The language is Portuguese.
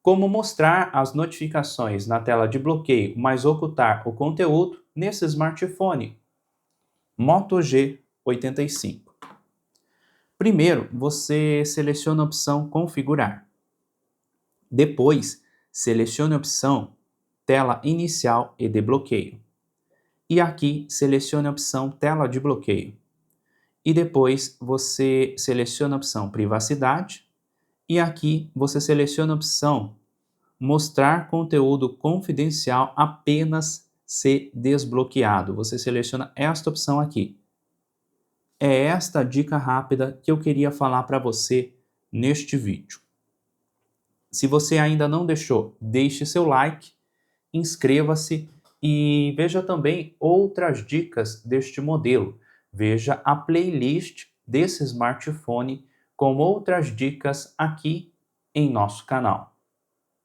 Como mostrar as notificações na tela de bloqueio, mas ocultar o conteúdo nesse smartphone Moto G85. Primeiro, você seleciona a opção Configurar. Depois, selecione a opção Tela Inicial e de Bloqueio. E aqui, selecione a opção Tela de Bloqueio. E depois, você seleciona a opção Privacidade. E aqui, você seleciona a opção Mostrar conteúdo confidencial apenas se desbloqueado. Você seleciona esta opção aqui. É esta a dica rápida que eu queria falar para você neste vídeo. Se você ainda não deixou, deixe seu like, inscreva-se e veja também outras dicas deste modelo. Veja a playlist desse smartphone com outras dicas aqui em nosso canal.